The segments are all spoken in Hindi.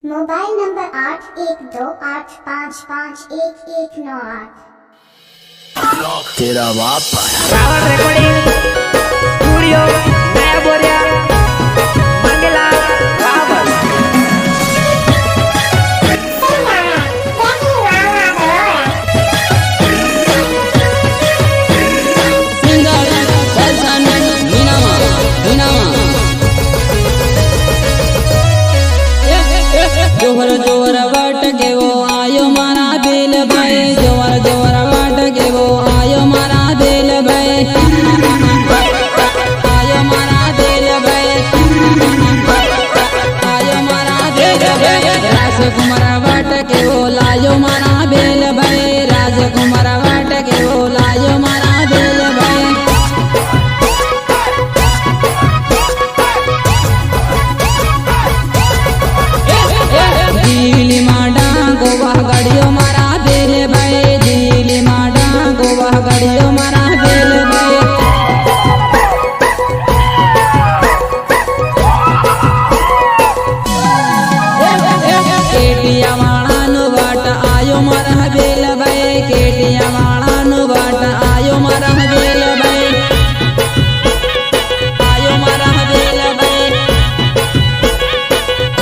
Mobile number 8128551198। तेरा बाप रावण रेकॉर्डिंग स्टूडियो नया बोरिया मंगला रावण जोहर जोहर वाट के वो आयो मारा बेल भाई जोहर जोहर वाट के वो आयो मारा बेल भाई आयो मारा बेल भाई आयो मारा बेल भाई राजकुमार वाट के वो लायो मारा बेल भाई राजकुमार वाट के वो लायो मारा बेल भाई दिल्ली माडा गोवा गाड़ियों मारा बेल भाई दिल्ली माडा गोवा गाड़ियों मारा बेल भाई केटिया वाला नु बाट आयो मारा बेल भाई केटिया वाला नु बाट आयो मारा बेल भाई आयो मारा बेल भाई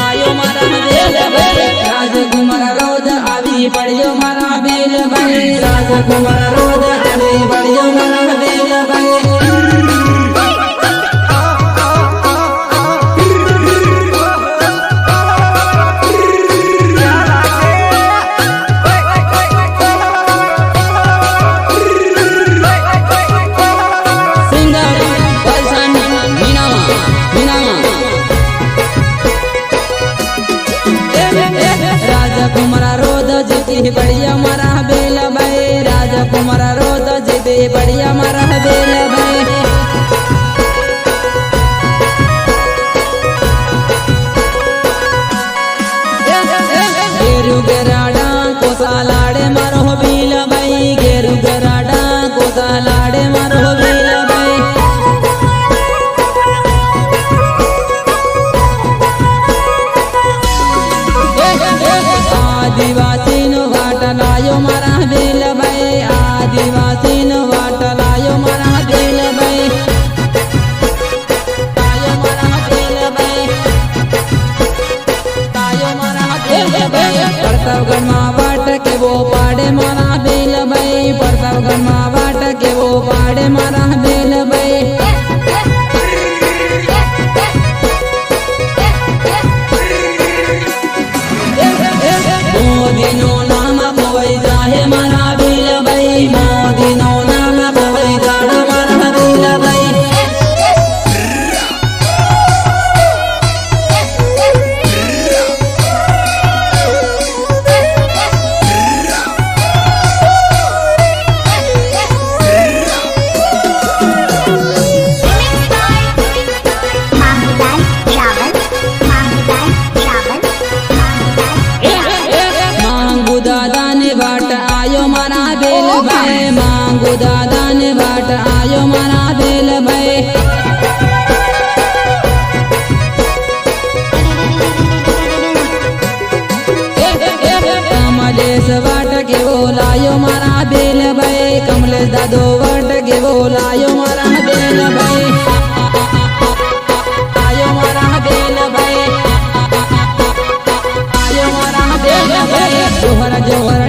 आयो मारा बेल भाई राजकुमार रोज आवी पड़ियो मारा बेल भाई राजकुमार रोज आवी पड़ियो मारा बेल भाई राजकुमार रोद जीती बढ़िया मारा बेल भाई राजकुमार रोद जीती बढ़िया मारा बेल भाई गेरु गेराडा कोसा लाड़े मारो बेल भाई गेरु गेराडा कोसा लाड़े मारो बेल भाई आदिवासी नु वाट लायो मारा बेल भाई आदिवासी नु वाट लायो मारा बेल भाई लायो मारा बेल भाई लायो मारा बेल भाई प्रतापगढ़ मा वाट के वो पाड़े मारा बेल भाई प्रतापगढ़ मा वाट के वो पाड़े मारा बेल भाई मोदीनो नाम बोई जाहे मारा बेल भाई मोदीनो नाम बोई जाड़ा मारा बेल भाई मांगू दादा ने बाट आयो मारा बेल भाई मांगू दादा ने बाट आयो मारा बेल भाई कमलेश बाट के वो लायो मारा बेल भाई कमलेश दादो बाट के वो लायो मारा बेल भाई आयो मारा बेल भाई आयो मारा बेल भाई जोहर जोहर